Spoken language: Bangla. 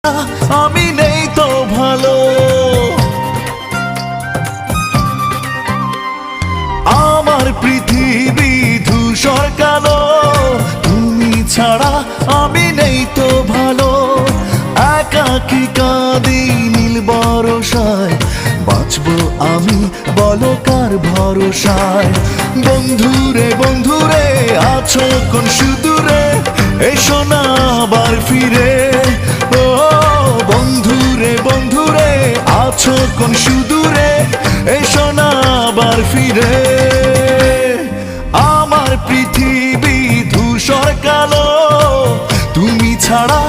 আমি নেই তো ভালো। আমার পৃথিবী ধূসর কালো, তুমি ছাড়া আমি নেই তো ভালো। একাকী কাঁদি নীল বরসায়, বাঁচবো আমি বলো কার ভরসায়। বন্ধুরে বন্ধুরে আছো কোন সুদূরে, এসো না আবার ফিরে। ও বন্ধুরে বন্ধুরে আছো কোন সুদূরে, এসো না আবার ফিরে। আমার পৃথিবী ধূসর কালো, তুমি ছাড়া